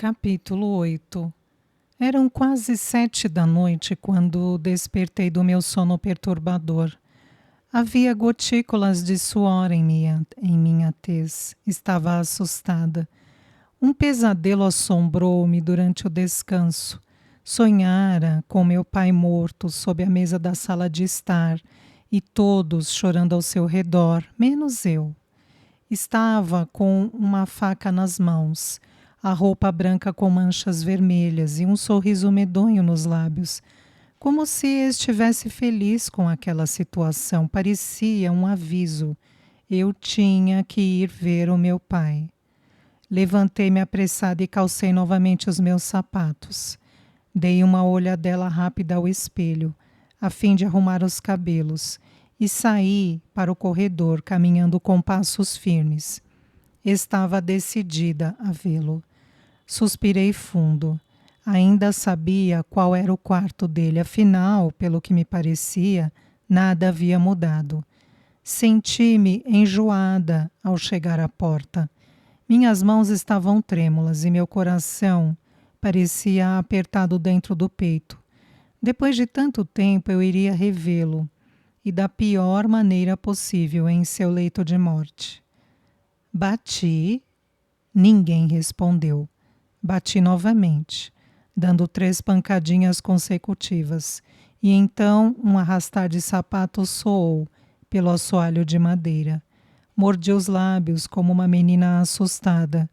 Capítulo 8. Eram quase 7 da noite quando despertei do meu sono perturbador. Havia gotículas de suor em minha tez. Estava assustada. Um pesadelo assombrou-me durante o descanso. Sonhara com meu pai morto sob a mesa da sala de estar e todos chorando ao seu redor, menos eu. Estava com uma faca nas mãos, a roupa branca com manchas vermelhas e um sorriso medonho nos lábios, como se estivesse feliz com aquela situação. Parecia um aviso. Eu tinha que ir ver o meu pai. Levantei-me apressada e calcei novamente os meus sapatos. Dei uma olhadela rápida ao espelho, a fim de arrumar os cabelos, e saí para o corredor, caminhando com passos firmes. Estava decidida a vê-lo. Suspirei fundo. Ainda sabia qual era o quarto dele, afinal, pelo que me parecia, nada havia mudado. Senti-me enjoada ao chegar à porta. Minhas mãos estavam trêmulas e meu coração parecia apertado dentro do peito. Depois de tanto tempo eu iria revê-lo, e da pior maneira possível, em seu leito de morte. Bati. Ninguém respondeu. Bati novamente, dando 3 pancadinhas consecutivas, e então um arrastar de sapato soou pelo assoalho de madeira. Mordi os lábios como uma menina assustada,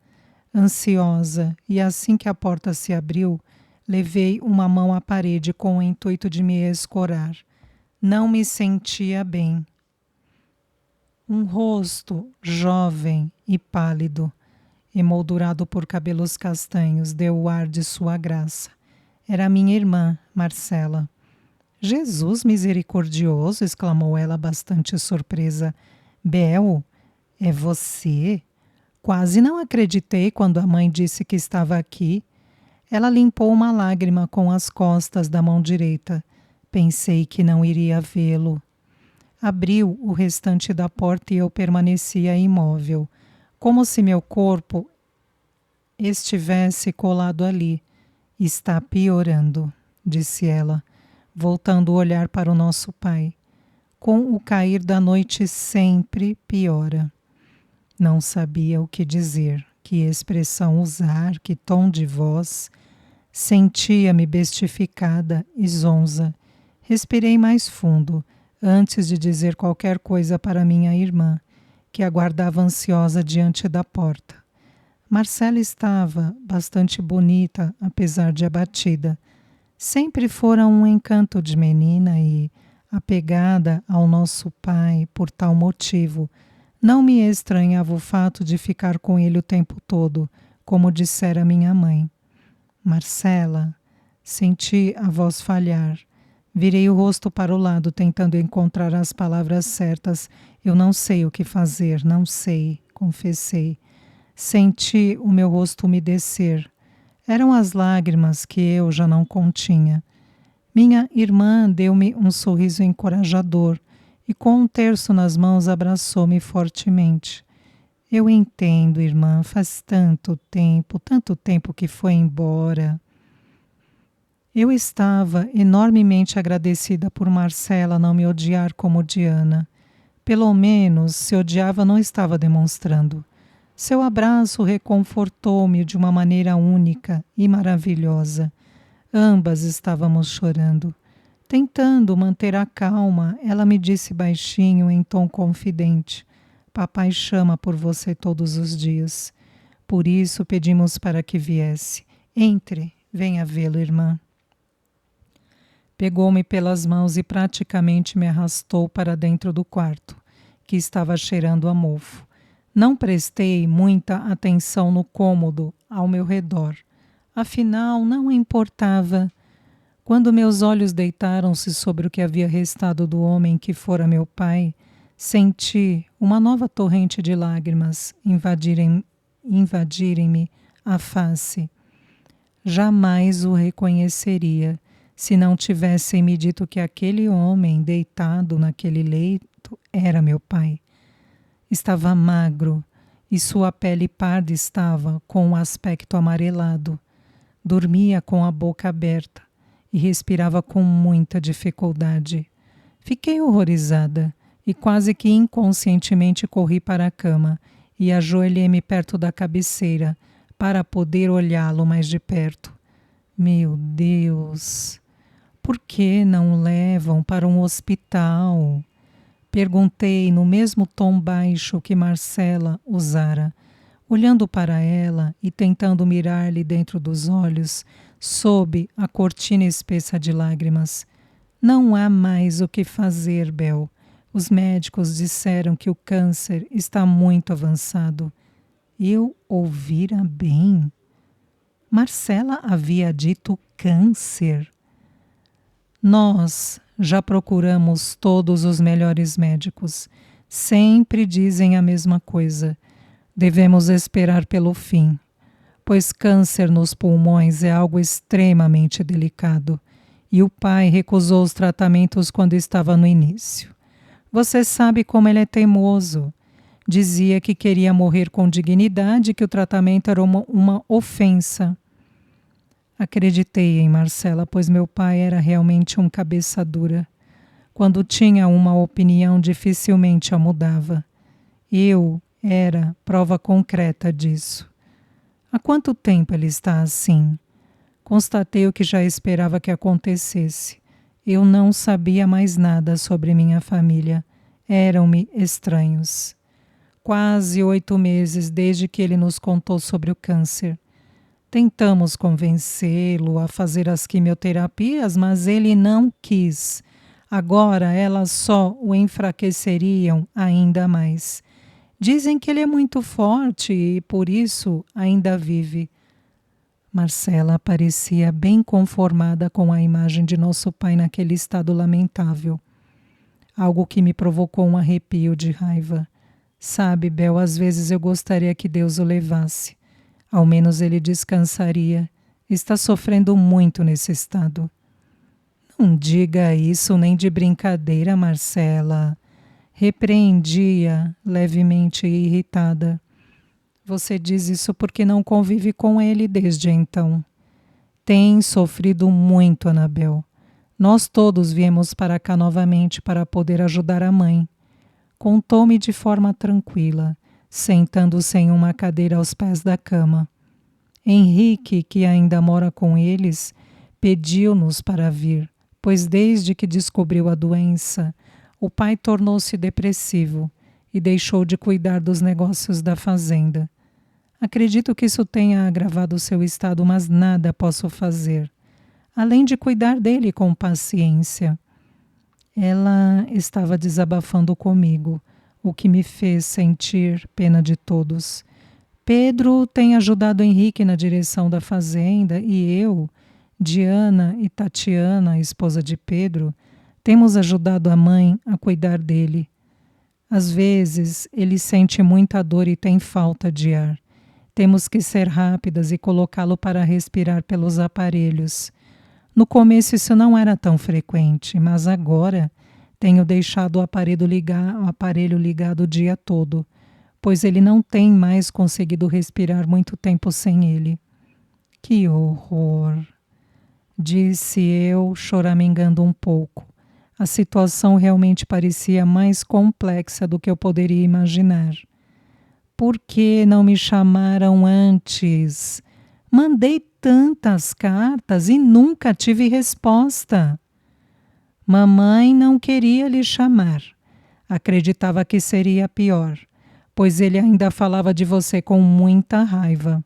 ansiosa, e assim que a porta se abriu, levei uma mão à parede com o intuito de me escorar. Não me sentia bem. Um rosto jovem e pálido, emoldurado por cabelos castanhos, deu o ar de sua graça. Era minha irmã, Marcela. Jesus misericordioso! Exclamou ela, bastante surpresa. Bel, é você? Quase não acreditei quando a mãe disse que estava aqui. Ela limpou uma lágrima com as costas da mão direita. Pensei que não iria vê-lo. Abriu o restante da porta e eu permanecia imóvel, como se meu corpo estivesse colado ali. Está piorando, disse ela, voltando o olhar para o nosso pai. Com o cair da noite sempre piora. Não sabia o que dizer, que expressão usar, que tom de voz. Sentia-me bestificada e zonza. Respirei mais fundo, antes de dizer qualquer coisa para minha irmã, que aguardava ansiosa diante da porta. Marcela estava bastante bonita, apesar de abatida. Sempre fora um encanto de menina e, apegada ao nosso pai por tal motivo, não me estranhava o fato de ficar com ele o tempo todo, como dissera minha mãe. Marcela, senti a voz falhar. Virei o rosto para o lado, tentando encontrar as palavras certas. Eu não sei o que fazer, não sei, confessei. Senti o meu rosto umedecer. Eram as lágrimas que eu já não continha. Minha irmã deu-me um sorriso encorajador e, com um terço nas mãos, abraçou-me fortemente. Eu entendo, irmã, faz tanto tempo que foi embora. Eu estava enormemente agradecida por Marcela não me odiar como Diana. Pelo menos, se odiava, não estava demonstrando. Seu abraço reconfortou-me de uma maneira única e maravilhosa. Ambas estávamos chorando. Tentando manter a calma, ela me disse baixinho, em tom confidente: Papai chama por você todos os dias. Por isso pedimos para que viesse. Entre, venha vê-lo, irmã. Pegou-me pelas mãos e praticamente me arrastou para dentro do quarto, que estava cheirando a mofo. Não prestei muita atenção no cômodo ao meu redor. Afinal, não importava. Quando meus olhos deitaram-se sobre o que havia restado do homem que fora meu pai, senti uma nova torrente de lágrimas invadirem-me a face. Jamais o reconheceria se não tivessem me dito que aquele homem deitado naquele leito era meu pai. Estava magro e sua pele parda estava com um aspecto amarelado. Dormia com a boca aberta e respirava com muita dificuldade. Fiquei horrorizada e quase que inconscientemente corri para a cama e ajoelhei-me perto da cabeceira para poder olhá-lo mais de perto. Meu Deus! Por que não o levam para um hospital? Perguntei no mesmo tom baixo que Marcela usara, olhando para ela e tentando mirar-lhe dentro dos olhos, sob a cortina espessa de lágrimas. Não há mais o que fazer, Bel. Os médicos disseram que o câncer está muito avançado. Eu ouvira bem. Marcela havia dito câncer. Nós já procuramos todos os melhores médicos. Sempre dizem a mesma coisa. Devemos esperar pelo fim, pois câncer nos pulmões é algo extremamente delicado e o pai recusou os tratamentos quando estava no início. Você sabe como ele é teimoso. Dizia que queria morrer com dignidade e que o tratamento era uma ofensa. Acreditei em Marcela, pois meu pai era realmente um cabeça dura. Quando tinha uma opinião, dificilmente a mudava. Eu era prova concreta disso. Há quanto tempo ele está assim? Constatei o que já esperava que acontecesse. Eu não sabia mais nada sobre minha família. Eram-me estranhos. Quase 8 meses desde que ele nos contou sobre o câncer. Tentamos convencê-lo a fazer as quimioterapias, mas ele não quis. Agora elas só o enfraqueceriam ainda mais. Dizem que ele é muito forte e por isso ainda vive. Marcela parecia bem conformada com a imagem de nosso pai naquele estado lamentável. Algo que me provocou um arrepio de raiva. Sabe, Bel, às vezes eu gostaria que Deus o levasse. Ao menos ele descansaria. Está sofrendo muito nesse estado. Não diga isso nem de brincadeira, Marcela. Repreendia, levemente irritada. Você diz isso porque não convive com ele desde então. Tem sofrido muito, Anabel. Nós todos viemos para cá novamente para poder ajudar a mãe. Contou-me de forma tranquila, sentando-se em uma cadeira aos pés da cama. Henrique, que ainda mora com eles, pediu-nos para vir, pois desde que descobriu a doença, o pai tornou-se depressivo e deixou de cuidar dos negócios da fazenda. Acredito que isso tenha agravado seu estado, mas nada posso fazer, além de cuidar dele com paciência. Ela estava desabafando comigo, o que me fez sentir pena de todos. Pedro tem ajudado Henrique na direção da fazenda e eu, Diana e Tatiana, a esposa de Pedro, temos ajudado a mãe a cuidar dele. Às vezes ele sente muita dor e tem falta de ar. Temos que ser rápidas e colocá-lo para respirar pelos aparelhos. No começo isso não era tão frequente, mas agora tenho deixado o aparelho ligado o dia todo, pois ele não tem mais conseguido respirar muito tempo sem ele. Que horror! Disse eu, choramingando um pouco. A situação realmente parecia mais complexa do que eu poderia imaginar. Por que não me chamaram antes? Mandei tantas cartas e nunca tive resposta. Mamãe não queria lhe chamar. Acreditava que seria pior, pois ele ainda falava de você com muita raiva.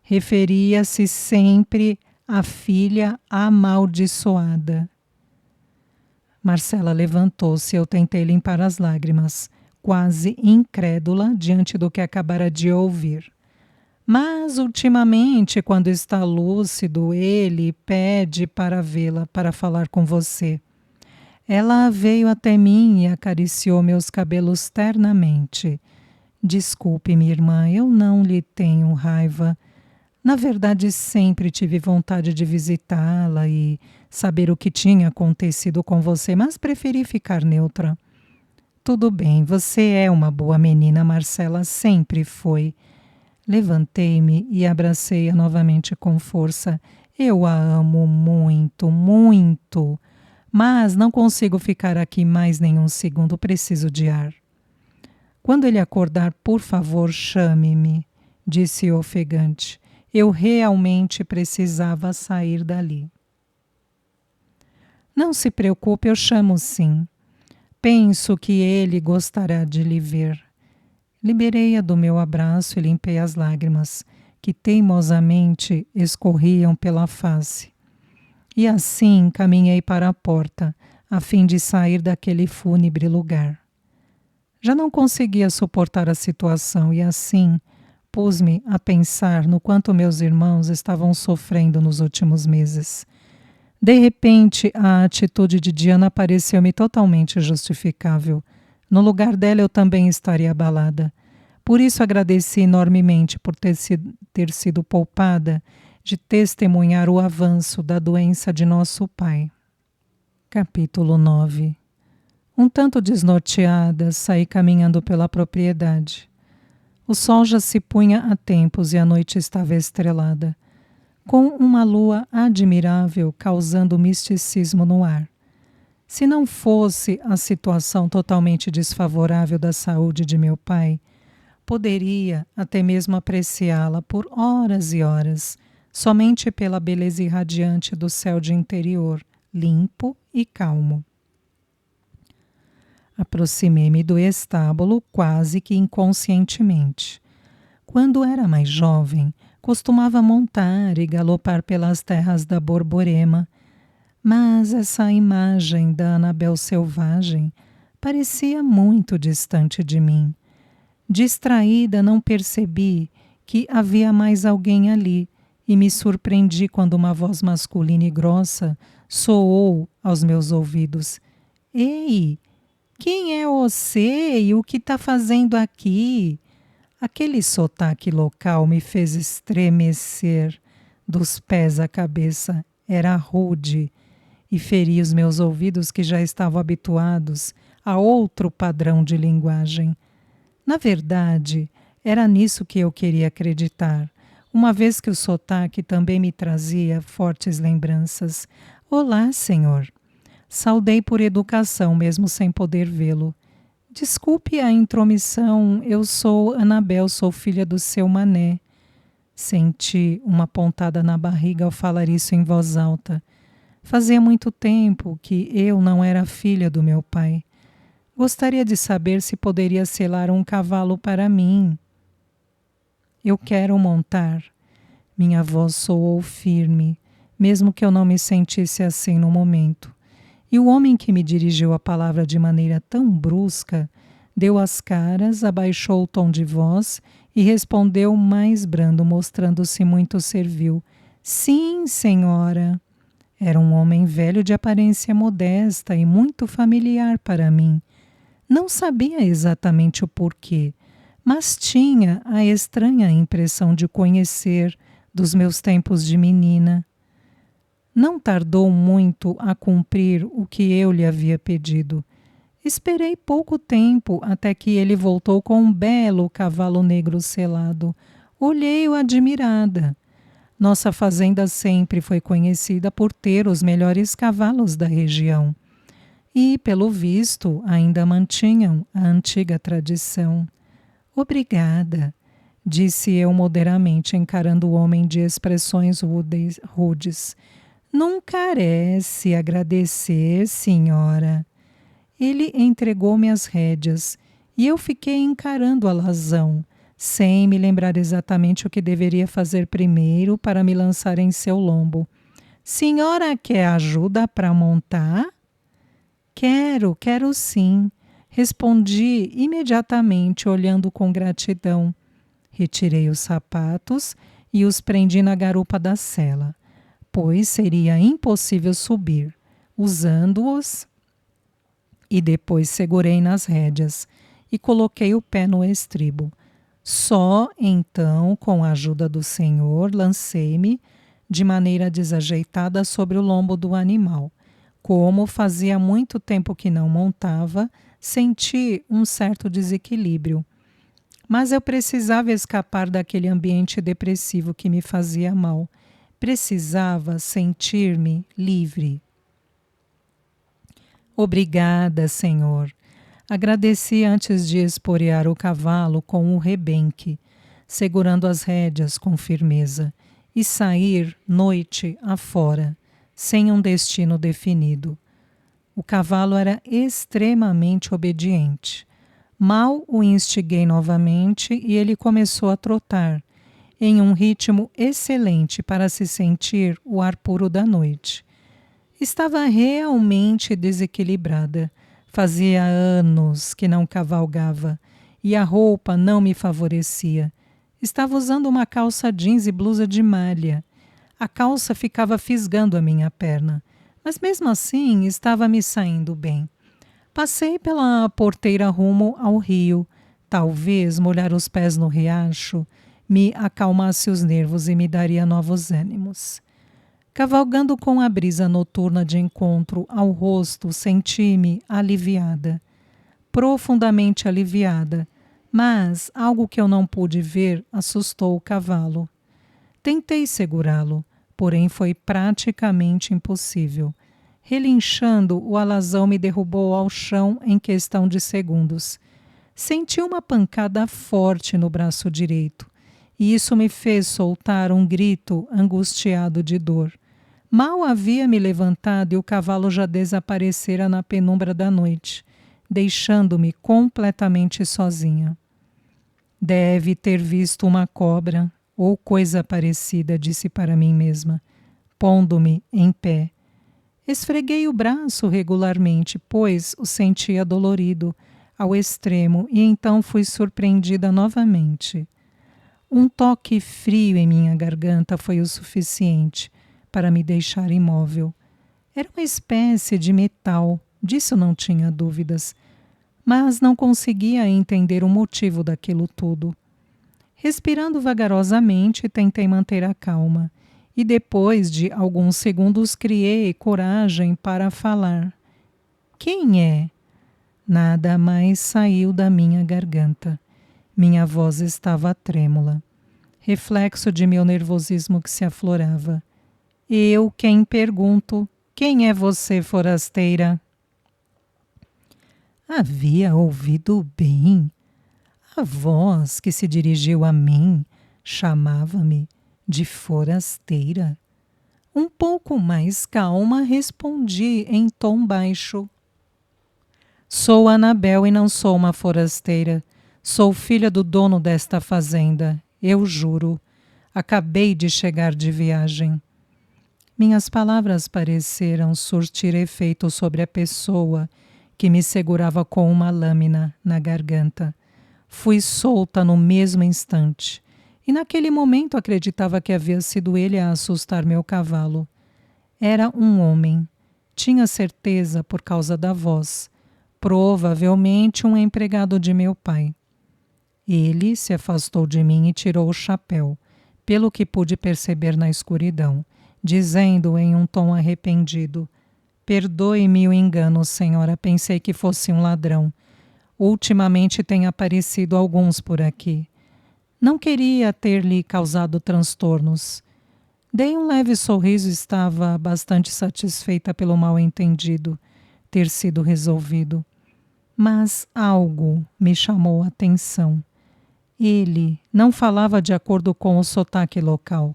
Referia-se sempre à filha amaldiçoada. Marcela levantou-se e eu tentei limpar as lágrimas, quase incrédula diante do que acabara de ouvir. Mas, ultimamente, quando está lúcido, ele pede para vê-la, para falar com você. Ela veio até mim e acariciou meus cabelos ternamente. Desculpe, minha irmã, eu não lhe tenho raiva. Na verdade, sempre tive vontade de visitá-la e saber o que tinha acontecido com você, mas preferi ficar neutra. Tudo bem, você é uma boa menina, Marcela, sempre foi. Levantei-me e abracei-a novamente com força. Eu a amo muito, muito. Mas não consigo ficar aqui mais nenhum segundo, preciso de ar. Quando ele acordar, por favor, chame-me, disse ofegante. Eu realmente precisava sair dali. Não se preocupe, eu chamo sim. Penso que ele gostará de lhe ver. Liberei-a do meu abraço e limpei as lágrimas, que teimosamente escorriam pela face. E assim caminhei para a porta, a fim de sair daquele fúnebre lugar. Já não conseguia suportar a situação e assim pus-me a pensar no quanto meus irmãos estavam sofrendo nos últimos meses. De repente, a atitude de Diana pareceu-me totalmente justificável. No lugar dela, eu também estaria abalada. Por isso, agradeci enormemente por ter sido poupada de testemunhar o avanço da doença de nosso pai. Capítulo 9. Um tanto desnorteada, saí caminhando pela propriedade. O sol já se punha a tempos e a noite estava estrelada, com uma lua admirável causando misticismo no ar. Se não fosse a situação totalmente desfavorável da saúde de meu pai, poderia até mesmo apreciá-la por horas e horas, somente pela beleza irradiante do céu de interior, limpo e calmo. Aproximei-me do estábulo quase que inconscientemente. Quando era mais jovem, costumava montar e galopar pelas terras da Borborema, mas essa imagem da Anabel selvagem parecia muito distante de mim. Distraída, não percebi que havia mais alguém ali e me surpreendi quando uma voz masculina e grossa soou aos meus ouvidos. Ei, quem é você e o que está fazendo aqui? Aquele sotaque local me fez estremecer dos pés à cabeça. Era rude e feria os meus ouvidos que já estavam habituados a outro padrão de linguagem. Na verdade, era nisso que eu queria acreditar, uma vez que o sotaque também me trazia fortes lembranças. Olá, senhor. Saudei por educação, mesmo sem poder vê-lo. Desculpe a intromissão, eu sou Anabel, sou filha do seu Mané. Senti uma pontada na barriga ao falar isso em voz alta. Fazia muito tempo que eu não era filha do meu pai. Gostaria de saber se poderia selar um cavalo para mim. Eu quero montar. Minha voz soou firme, mesmo que eu não me sentisse assim no momento. E o homem que me dirigiu a palavra de maneira tão brusca deu as caras, abaixou o tom de voz e respondeu mais brando, mostrando-se muito servil. Sim, senhora. Era um homem velho de aparência modesta e muito familiar para mim. Não sabia exatamente o porquê, mas tinha a estranha impressão de conhecer dos meus tempos de menina. Não tardou muito a cumprir o que eu lhe havia pedido. Esperei pouco tempo até que ele voltou com um belo cavalo negro selado. Olhei-o admirada. Nossa fazenda sempre foi conhecida por ter os melhores cavalos da região. E, pelo visto, ainda mantinham a antiga tradição. Obrigada, disse eu moderadamente, encarando o homem de expressões rudes. Não carece agradecer, senhora. Ele entregou-me as rédeas e eu fiquei encarando a alazão, sem me lembrar exatamente o que deveria fazer primeiro para me lançar em seu lombo. Senhora quer ajuda para montar? Quero sim. Respondi imediatamente, olhando com gratidão. Retirei os sapatos e os prendi na garupa da sela, pois seria impossível subir. Usando-os, e depois segurei nas rédeas e coloquei o pé no estribo. Só então, com a ajuda do senhor, lancei-me de maneira desajeitada sobre o lombo do animal. Como fazia muito tempo que não montava, Senti um certo desequilíbrio, mas eu precisava escapar daquele ambiente depressivo que me fazia mal. Precisava sentir-me livre. Obrigada, Senhor. Agradeci antes de esporear o cavalo com o rebenque, segurando as rédeas com firmeza, e sair noite afora, sem um destino definido. O cavalo era extremamente obediente. Mal o instiguei novamente e ele começou a trotar, em um ritmo excelente para se sentir o ar puro da noite. Estava realmente desequilibrada. Fazia anos que não cavalgava e a roupa não me favorecia. Estava usando uma calça jeans e blusa de malha. A calça ficava fisgando a minha perna, mas mesmo assim estava me saindo bem. Passei pela porteira rumo ao rio. Talvez molhar os pés no riacho me acalmasse os nervos e me daria novos ânimos. Cavalgando com a brisa noturna de encontro ao rosto, senti-me aliviada, profundamente aliviada, mas algo que eu não pude ver assustou o cavalo. Tentei segurá-lo, porém foi praticamente impossível. Relinchando, o alazão me derrubou ao chão em questão de segundos. Senti uma pancada forte no braço direito, e isso me fez soltar um grito angustiado de dor. Mal havia me levantado e o cavalo já desaparecera na penumbra da noite, deixando-me completamente sozinha. Deve ter visto uma cobra ou coisa parecida, disse para mim mesma, pondo-me em pé. Esfreguei o braço regularmente, pois o sentia dolorido ao extremo, e então fui surpreendida novamente. Um toque frio em minha garganta foi o suficiente para me deixar imóvel. Era uma espécie de metal, disso não tinha dúvidas, mas não conseguia entender o motivo daquilo tudo. Respirando vagarosamente, tentei manter a calma, e depois de alguns segundos criei coragem para falar. Quem é? Nada mais saiu da minha garganta. Minha voz estava trêmula, reflexo de meu nervosismo que se aflorava. Eu quem pergunto, quem é você, forasteira? Havia ouvido bem. A voz que se dirigiu a mim chamava-me de forasteira. Um pouco mais calma, respondi em tom baixo. Sou Anabel e não sou uma forasteira. Sou filha do dono desta fazenda, eu juro. Acabei de chegar de viagem. Minhas palavras pareceram surtir efeito sobre a pessoa que me segurava com uma lâmina na garganta. Fui solta no mesmo instante, e naquele momento acreditava que havia sido ele a assustar meu cavalo. Era um homem. Tinha certeza por causa da voz. Provavelmente um empregado de meu pai. Ele se afastou de mim e tirou o chapéu, pelo que pude perceber na escuridão, dizendo em um tom arrependido: perdoe-me o engano, senhora, pensei que fosse um ladrão. Ultimamente tem aparecido alguns por aqui. Não queria ter-lhe causado transtornos. Dei um leve sorriso e estava bastante satisfeita pelo mal-entendido ter sido resolvido. Mas algo me chamou a atenção. Ele não falava de acordo com o sotaque local.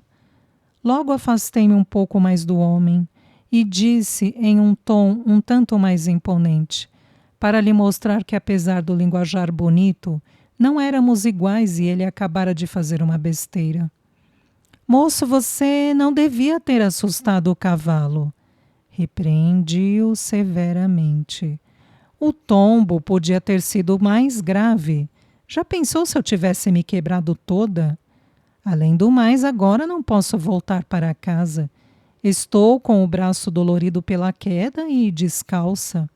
Logo afastei-me um pouco mais do homem e disse em um tom um tanto mais imponente, para lhe mostrar que apesar do linguajar bonito, não éramos iguais e ele acabara de fazer uma besteira. Moço, você não devia ter assustado o cavalo. Repreendi-o severamente. O tombo podia ter sido mais grave. Já pensou se eu tivesse me quebrado toda? Além do mais, agora não posso voltar para casa. Estou com o braço dolorido pela queda e descalça.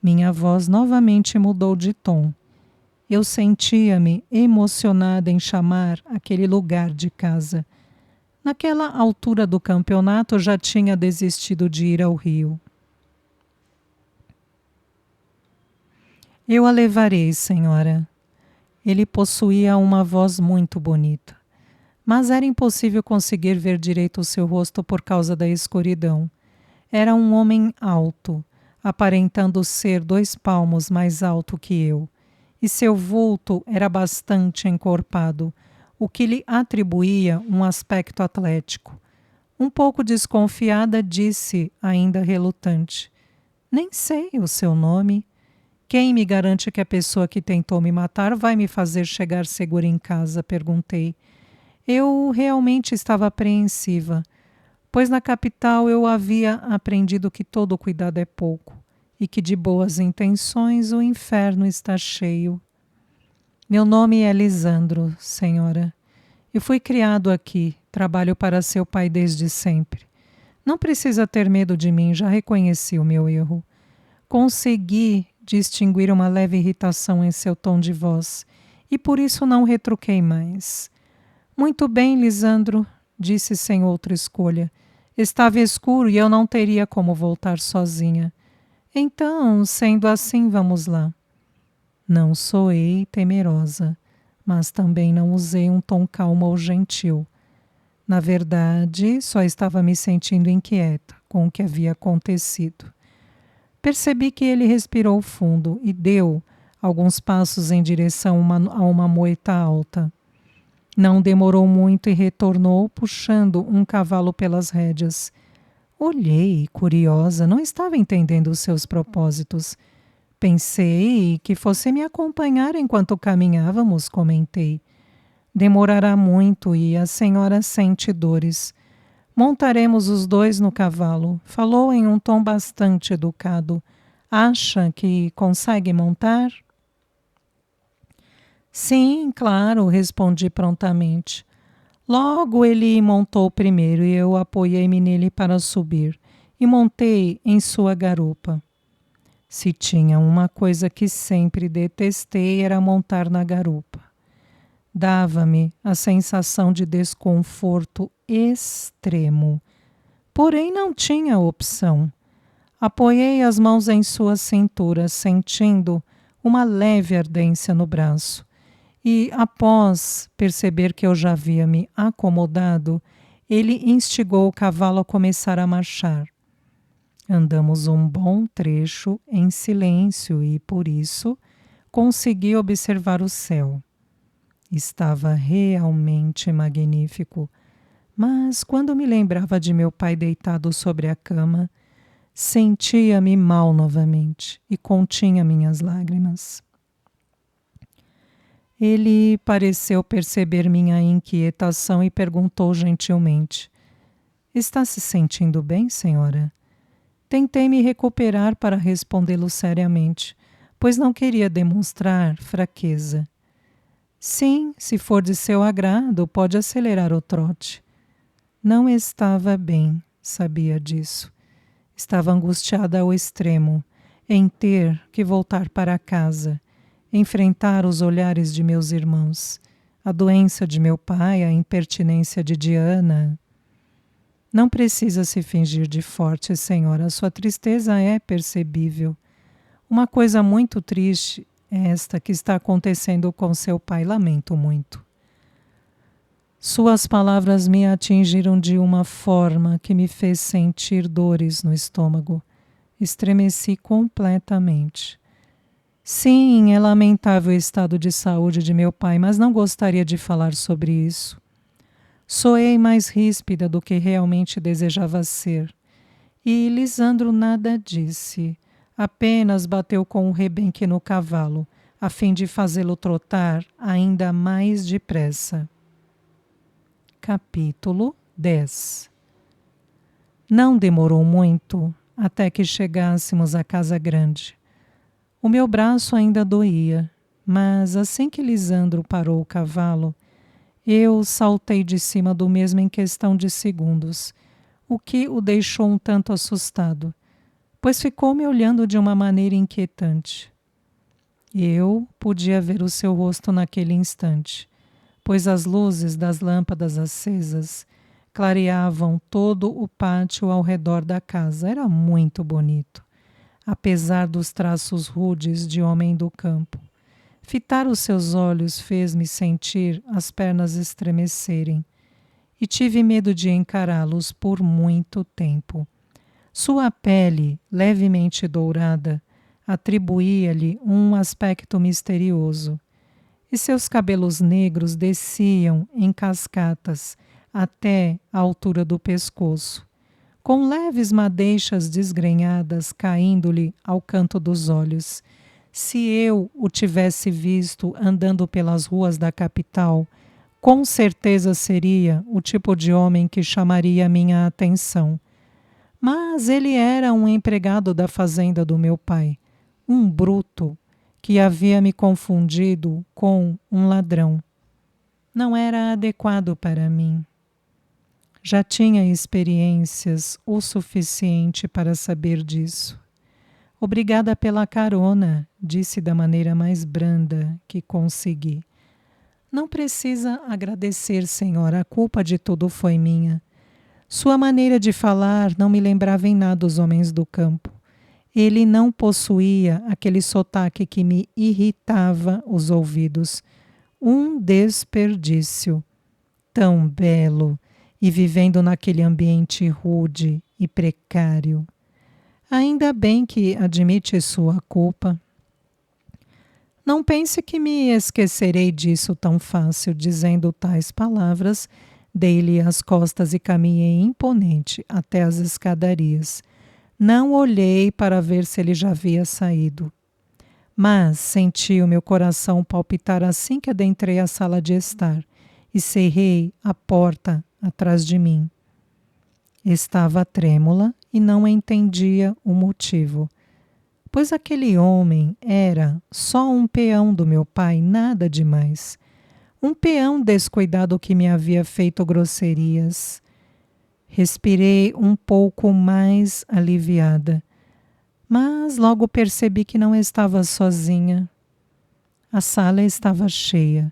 Minha voz novamente mudou de tom. Eu sentia-me emocionada em chamar aquele lugar de casa. Naquela altura do campeonato, eu já tinha desistido de ir ao Rio. Eu a levarei, senhora. Ele possuía uma voz muito bonita, mas era impossível conseguir ver direito o seu rosto por causa da escuridão. Era um homem alto, aparentando ser 2 palmos mais alto que eu, e seu vulto era bastante encorpado, o que lhe atribuía um aspecto atlético. Um pouco desconfiada, disse, ainda relutante: Nem sei o seu nome. Quem me garante que a pessoa que tentou me matar vai me fazer chegar segura em casa? Perguntei. Eu realmente estava apreensiva, pois na capital eu havia aprendido que todo cuidado é pouco e que de boas intenções o inferno está cheio. Meu nome é Lisandro, senhora. Eu fui criado aqui, trabalho para seu pai desde sempre. Não precisa ter medo de mim, já reconheci o meu erro. Consegui distinguir uma leve irritação em seu tom de voz e por isso não retruquei mais. Muito bem, Lisandro, disse sem outra escolha. Estava escuro e eu não teria como voltar sozinha. Então, sendo assim, vamos lá. Não soei temerosa, mas também não usei um tom calmo ou gentil. Na verdade, só estava me sentindo inquieta com o que havia acontecido. Percebi que ele respirou fundo e deu alguns passos em direção a uma moita alta. Não demorou muito e retornou, puxando um cavalo pelas rédeas. Olhei, curiosa, não estava entendendo os seus propósitos. Pensei que fosse me acompanhar enquanto caminhávamos, comentei. Demorará muito e a senhora sente dores. Montaremos os dois no cavalo. Falou em um tom bastante educado. Acha que consegue montar? Sim, claro, respondi prontamente. Logo ele montou primeiro e eu apoiei-me nele para subir e montei em sua garupa. Se tinha uma coisa que sempre detestei era montar na garupa. Dava-me a sensação de desconforto extremo. Porém, não tinha opção. Apoiei as mãos em sua cintura, sentindo uma leve ardência no braço. E, após perceber que eu já havia me acomodado, ele instigou o cavalo a começar a marchar. Andamos um bom trecho em silêncio e, por isso, consegui observar o céu. Estava realmente magnífico, mas quando me lembrava de meu pai deitado sobre a cama, sentia-me mal novamente e continha minhas lágrimas. Ele pareceu perceber minha inquietação e perguntou gentilmente: Está se sentindo bem, senhora? Tentei me recuperar para respondê-lo seriamente, pois não queria demonstrar fraqueza. Sim, se for de seu agrado, pode acelerar o trote. Não estava bem, sabia disso. Estava angustiada ao extremo, em ter que voltar para casa, enfrentar os olhares de meus irmãos, a doença de meu pai, a impertinência de Diana. Não precisa se fingir de forte, senhora, sua tristeza é percebível. Uma coisa muito triste é esta que está acontecendo com seu pai, lamento muito. Suas palavras me atingiram de uma forma que me fez sentir dores no estômago. Estremeci completamente. Sim, é lamentável o estado de saúde de meu pai, mas não gostaria de falar sobre isso. Soei mais ríspida do que realmente desejava ser. E Lisandro nada disse, apenas bateu com o rebenque no cavalo, a fim de fazê-lo trotar ainda mais depressa. Capítulo 10. Não demorou muito até que chegássemos à casa grande. O meu braço ainda doía, mas assim que Lisandro parou o cavalo, eu saltei de cima do mesmo em questão de segundos, o que o deixou um tanto assustado, pois ficou me olhando de uma maneira inquietante. Eu podia ver o seu rosto naquele instante, pois as luzes das lâmpadas acesas clareavam todo o pátio ao redor da casa. Era muito bonito. apesar dos traços rudes de homem do campo. Fitar os seus olhos fez-me sentir as pernas estremecerem e tive medo de encará-los por muito tempo. Sua pele, levemente dourada, atribuía-lhe um aspecto misterioso, e seus cabelos negros desciam em cascatas até a altura do pescoço, com leves madeixas desgrenhadas caindo-lhe ao canto dos olhos. Se eu o tivesse visto andando pelas ruas da capital, com certeza seria o tipo de homem que chamaria minha atenção. Mas ele era um empregado da fazenda do meu pai, um bruto que havia me confundido com um ladrão. Não era adequado para mim. Já tinha experiências o suficiente para saber disso. Obrigada pela carona, disse da maneira mais branda que consegui. Não precisa agradecer, senhora, a culpa de tudo foi minha. Sua maneira de falar não me lembrava em nada os homens do campo. Ele não possuía aquele sotaque que me irritava os ouvidos. Um desperdício. Tão belo e vivendo naquele ambiente rude e precário. Ainda bem que admite sua culpa. Não pense que me esquecerei disso tão fácil. Dizendo tais palavras, dei-lhe as costas e caminhei imponente até as escadarias. Não olhei para ver se ele já havia saído. Mas senti o meu coração palpitar assim que adentrei a sala de estar e cerrei a porta atrás de mim. Estava trêmula e não entendia o motivo, pois aquele homem era só um peão do meu pai, nada demais. Um peão descuidado que me havia feito grosserias. Respirei um pouco mais aliviada, mas logo percebi que não estava sozinha. A sala estava cheia.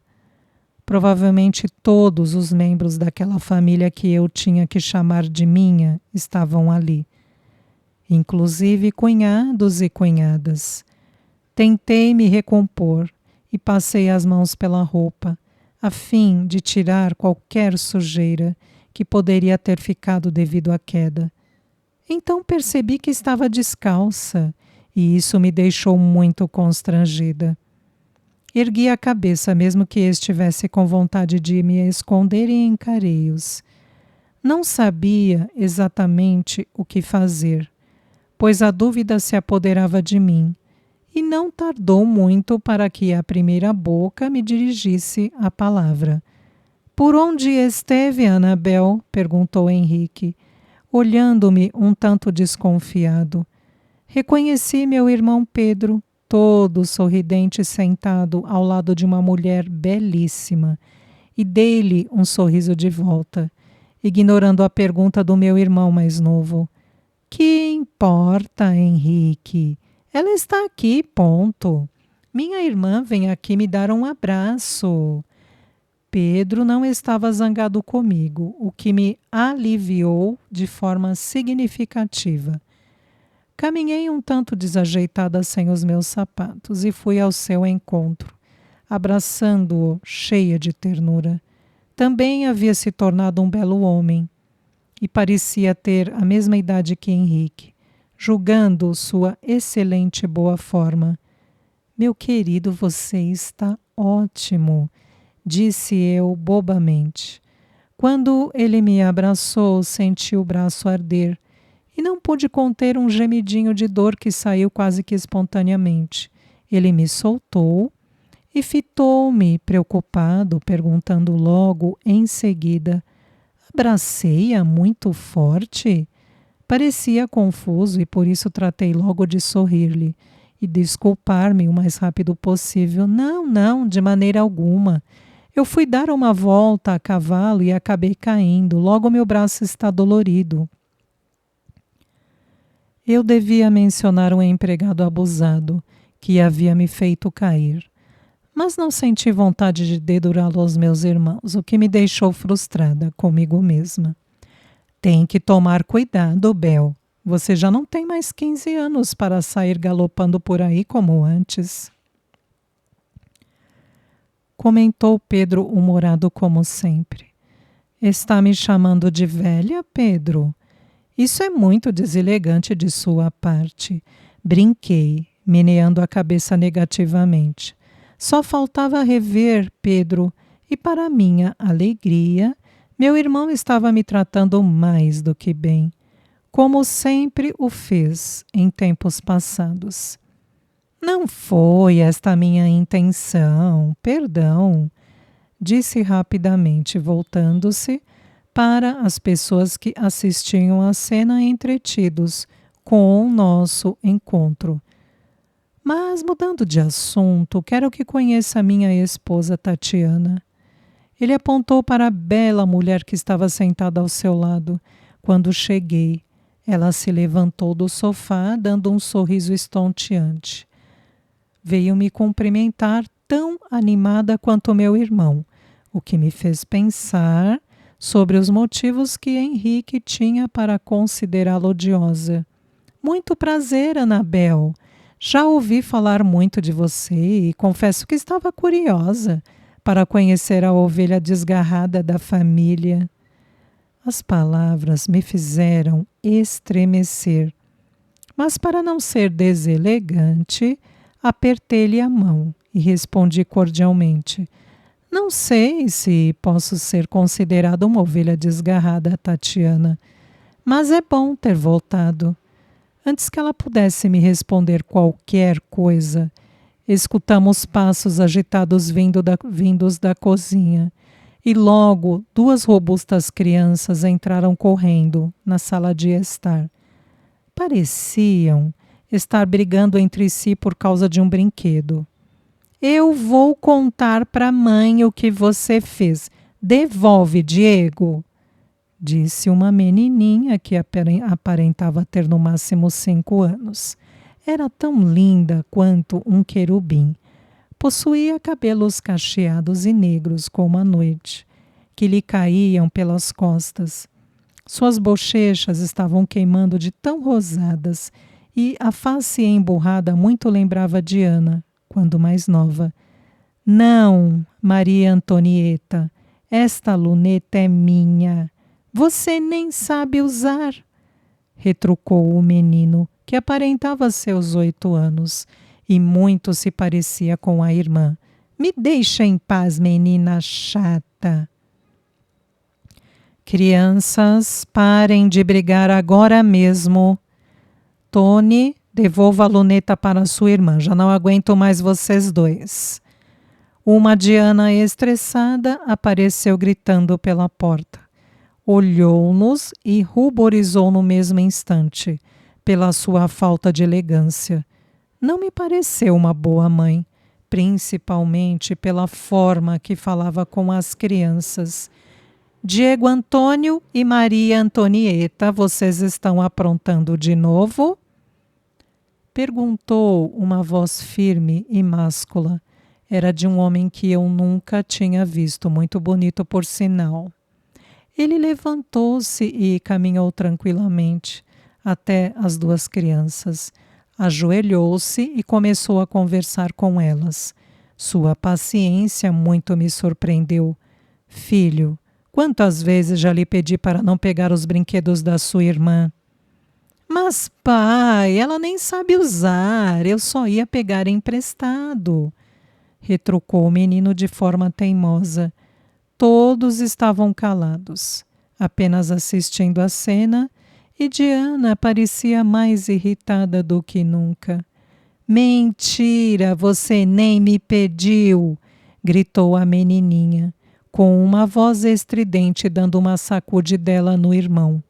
Provavelmente todos os membros daquela família que eu tinha que chamar de minha estavam ali, inclusive cunhados e cunhadas. Tentei me recompor e passei as mãos pela roupa, a fim de tirar qualquer sujeira que poderia ter ficado devido à queda. Então percebi que estava descalça e isso me deixou muito constrangida. Ergui a cabeça, mesmo que estivesse com vontade de me esconder, e encarei-os. Não sabia exatamente o que fazer, pois a dúvida se apoderava de mim, e não tardou muito para que a primeira boca me dirigisse a palavra. Por onde esteve Anabel? Perguntou Henrique, olhando-me um tanto desconfiado. Reconheci meu irmão Pedro, todo sorridente, sentado ao lado de uma mulher belíssima, e dei-lhe um sorriso de volta, ignorando a pergunta do meu irmão mais novo. Que importa, Henrique? Ela está aqui, ponto. Minha irmã vem aqui me dar um abraço. Pedro não estava zangado comigo, o que me aliviou de forma significativa. Caminhei um tanto desajeitada sem os meus sapatos e fui ao seu encontro, abraçando-o cheia de ternura. Também havia se tornado um belo homem e parecia ter a mesma idade que Henrique, julgando sua excelente boa forma. Meu querido, você está ótimo, disse eu bobamente. Quando ele me abraçou, senti o braço arder e não pude conter um gemidinho de dor que saiu quase que espontaneamente. Ele me soltou e fitou-me preocupado, perguntando logo em seguida: abracei-a muito forte? Parecia confuso e por isso tratei logo de sorrir-lhe e desculpar-me o mais rápido possível. Não, de maneira alguma. Eu fui dar uma volta a cavalo e acabei caindo. Logo meu braço está dolorido. Eu devia mencionar um empregado abusado que havia me feito cair, mas não senti vontade de dedurá-lo aos meus irmãos, o que me deixou frustrada comigo mesma. Tem que tomar cuidado, Bel, Você já não tem mais 15 anos para sair galopando por aí como antes. Comentou Pedro, humorado como sempre. Está me chamando de velha, Pedro? Isso é muito deselegante de sua parte. Brinquei, meneando a cabeça negativamente. Só faltava rever Pedro, e para minha alegria, meu irmão estava me tratando mais do que bem, como sempre o fez em tempos passados. Não foi esta a minha intenção, perdão, disse rapidamente, voltando-se para as pessoas que assistiam à cena entretidos com o nosso encontro. Mas, mudando de assunto, quero que conheça a minha esposa Tatiana. Ele apontou para a bela mulher que estava sentada ao seu lado. Quando cheguei, ela se levantou do sofá, dando um sorriso estonteante. Veio me cumprimentar tão animada quanto meu irmão, o que me fez pensar sobre os motivos que Henrique tinha para considerá-la odiosa. Muito prazer, Anabel. Já ouvi falar muito de você e confesso que estava curiosa para conhecer a ovelha desgarrada da família. As palavras me fizeram estremecer, mas para não ser deselegante, apertei-lhe a mão e respondi cordialmente: não sei se posso ser considerada uma ovelha desgarrada, Tatiana, mas é bom ter voltado. Antes que ela pudesse me responder qualquer coisa, escutamos passos agitados vindos da cozinha, e logo 2 robustas crianças entraram correndo na sala de estar. Pareciam estar brigando entre si por causa de um brinquedo. Eu vou contar para a mãe o que você fez. Devolve, Diego, disse uma menininha que aparentava ter no máximo 5 anos. Era tão linda quanto um querubim. Possuía cabelos cacheados e negros como a noite, que lhe caíam pelas costas. Suas bochechas estavam queimando de tão rosadas e a face emburrada muito lembrava Diana, quando mais nova. Não, Maria Antonieta, esta luneta é minha. Você nem sabe usar, retrucou o menino, que aparentava seus 8 anos e muito se parecia com a irmã. Me deixa em paz, menina chata. Crianças, parem de brigar agora mesmo. Tony, devolva a luneta para sua irmã. Já não aguento mais vocês dois. Uma Diana estressada apareceu gritando pela porta. Olhou-nos e ruborizou no mesmo instante, pela sua falta de elegância. Não me pareceu uma boa mãe, principalmente pela forma que falava com as crianças. Diego Antônio e Maria Antonieta, vocês estão aprontando de novo? Perguntou uma voz firme e máscula. Era de um homem que eu nunca tinha visto, muito bonito por sinal. Ele levantou-se e caminhou tranquilamente até as 2 crianças. Ajoelhou-se e começou a conversar com elas. Sua paciência muito me surpreendeu. Filho, quantas vezes já lhe pedi para não pegar os brinquedos da sua irmã? Mas, pai, ela nem sabe usar, eu só ia pegar emprestado, retrucou o menino de forma teimosa. Todos estavam calados, apenas assistindo à cena, e Diana parecia mais irritada do que nunca. Mentira, você nem me pediu, gritou a menininha, com uma voz estridente dando uma sacudidela no irmão.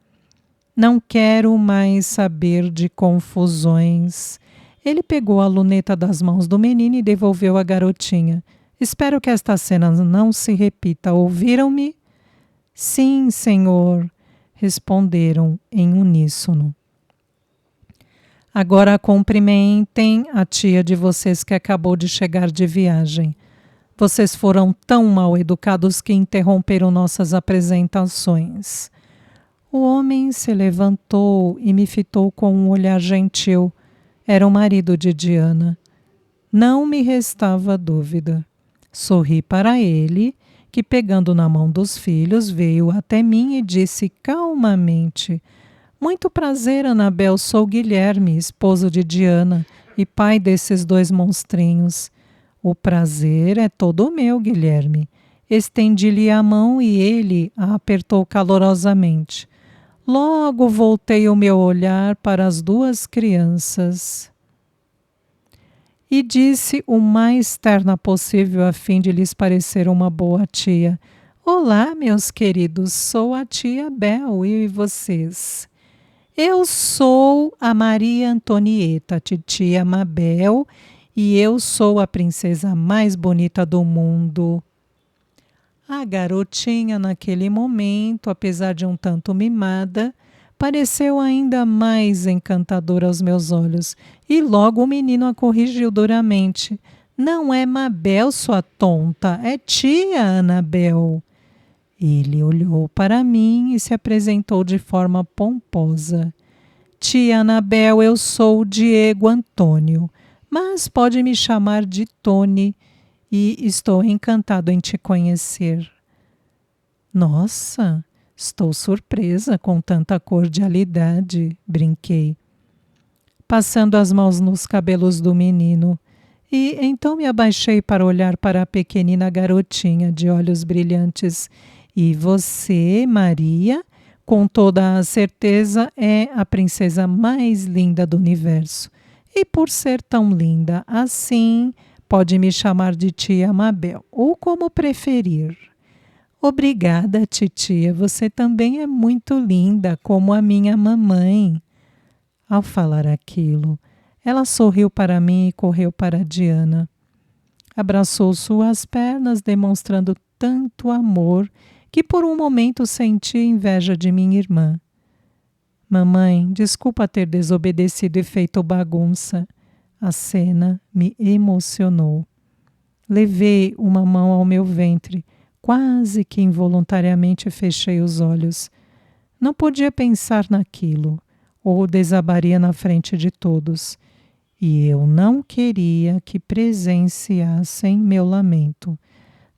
Não quero mais saber de confusões. Ele pegou a luneta das mãos do menino e devolveu à garotinha. Espero que esta cena não se repita. Ouviram-me? Sim, senhor, responderam em uníssono. Agora cumprimentem a tia de vocês que acabou de chegar de viagem. Vocês foram tão mal educados que interromperam nossas apresentações. O homem se levantou e me fitou com um olhar gentil. Era o marido de Diana. Não me restava dúvida. Sorri para ele, que pegando na mão dos filhos, veio até mim e disse calmamente: muito prazer, Anabel, sou Guilherme, esposo de Diana e pai desses dois monstrinhos. O prazer é todo meu, Guilherme. Estendi-lhe a mão e ele a apertou calorosamente. Logo voltei o meu olhar para as duas crianças e disse o mais terna possível a fim de lhes parecer uma boa tia. Olá, meus queridos, sou a tia Bel e vocês? Eu sou a Maria Antonieta, titia Mabel, e eu sou a princesa mais bonita do mundo. A garotinha, naquele momento, apesar de um tanto mimada, pareceu ainda mais encantadora aos meus olhos, e logo o menino a corrigiu duramente. Não é Mabel, sua tonta, é tia Anabel. Ele olhou para mim e se apresentou de forma pomposa. Tia Anabel, eu sou o Diego Antônio, mas pode me chamar de Tony e estou encantado em te conhecer. Nossa, estou surpresa com tanta cordialidade, brinquei, passando as mãos nos cabelos do menino. E então me abaixei para olhar para a pequenina garotinha de olhos brilhantes. E você, Maria, com toda a certeza, é a princesa mais linda do universo. E por ser tão linda assim, pode me chamar de tia Mabel, ou como preferir. Obrigada, titia, você também é muito linda, como a minha mamãe. Ao falar aquilo, ela sorriu para mim e correu para Diana. Abraçou suas pernas, demonstrando tanto amor que por um momento senti inveja de minha irmã. Mamãe, desculpa ter desobedecido e feito bagunça. A cena me emocionou. Levei uma mão ao meu ventre, quase que involuntariamente fechei os olhos. Não podia pensar naquilo, ou desabaria na frente de todos. E eu não queria que presenciassem meu lamento.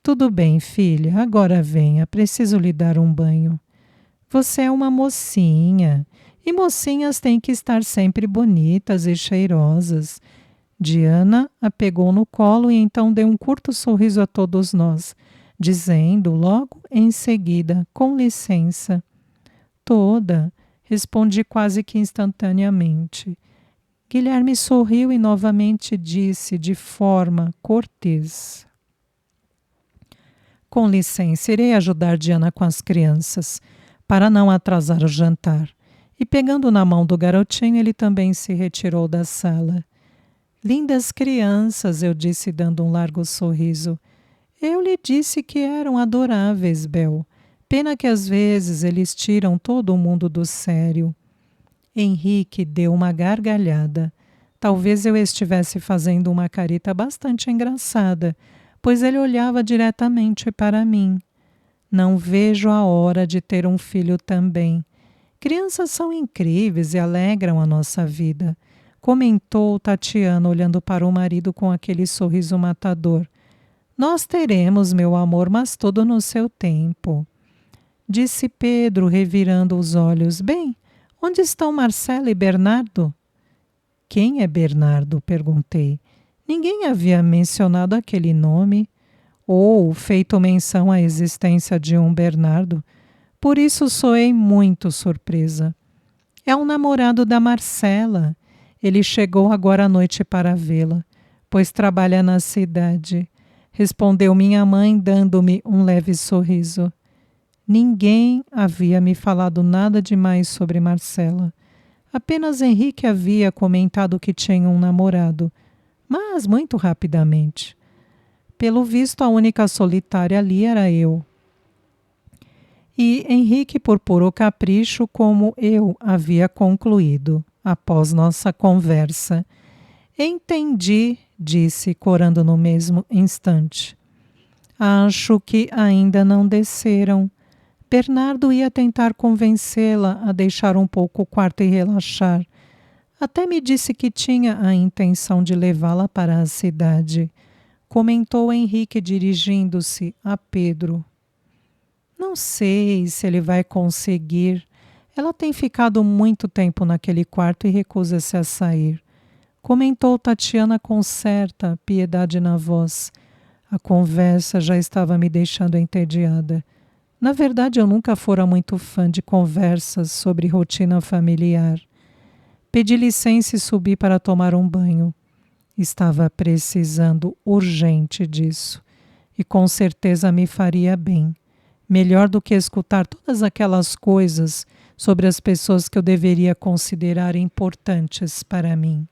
Tudo bem, filha, agora venha, preciso lhe dar um banho. Você é uma mocinha, e mocinhas têm que estar sempre bonitas e cheirosas. Diana a pegou no colo e então deu um curto sorriso a todos nós, dizendo logo em seguida, com licença. Toda, respondi quase que instantaneamente. Guilherme sorriu e novamente disse de forma cortês: com licença, irei ajudar Diana com as crianças, para não atrasar o jantar. E pegando na mão do garotinho, ele também se retirou da sala. Lindas crianças, eu disse dando um largo sorriso. Eu lhe disse que eram adoráveis, Bel. Pena que às vezes eles tiram todo o mundo do sério. Henrique deu uma gargalhada. Talvez eu estivesse fazendo uma careta bastante engraçada, pois ele olhava diretamente para mim. Não vejo a hora de ter um filho também. Crianças são incríveis e alegram a nossa vida, comentou Tatiana, olhando para o marido com aquele sorriso matador. Nós teremos, meu amor, mas tudo no seu tempo. Disse Pedro, revirando os olhos. Bem, onde estão Marcela e Bernardo? Quem é Bernardo? Perguntei. Ninguém havia mencionado aquele nome ou feito menção à existência de um Bernardo. Por isso soei muito surpresa. É um namorado da Marcela. Ele chegou agora à noite para vê-la, pois trabalha na cidade, respondeu minha mãe, dando-me um leve sorriso. Ninguém havia me falado nada demais sobre Marcela. Apenas Henrique havia comentado que tinha um namorado, mas muito rapidamente. Pelo visto, a única solitária ali era eu. E Henrique, por puro capricho, como eu havia concluído após nossa conversa. Entendi, disse, corando no mesmo instante. Acho que ainda não desceram. Bernardo ia tentar convencê-la a deixar um pouco o quarto e relaxar. Até me disse que tinha a intenção de levá-la para a cidade, comentou Henrique dirigindo-se a Pedro. Não sei se ele vai conseguir. Ela tem ficado muito tempo naquele quarto e recusa-se a sair, comentou Tatiana com certa piedade na voz. A conversa já estava me deixando entediada. Na verdade, eu nunca fora muito fã de conversas sobre rotina familiar. Pedi licença e subi para tomar um banho. Estava precisando urgente disso. E com certeza me faria bem. Melhor do que escutar todas aquelas coisas sobre as pessoas que eu deveria considerar importantes para mim.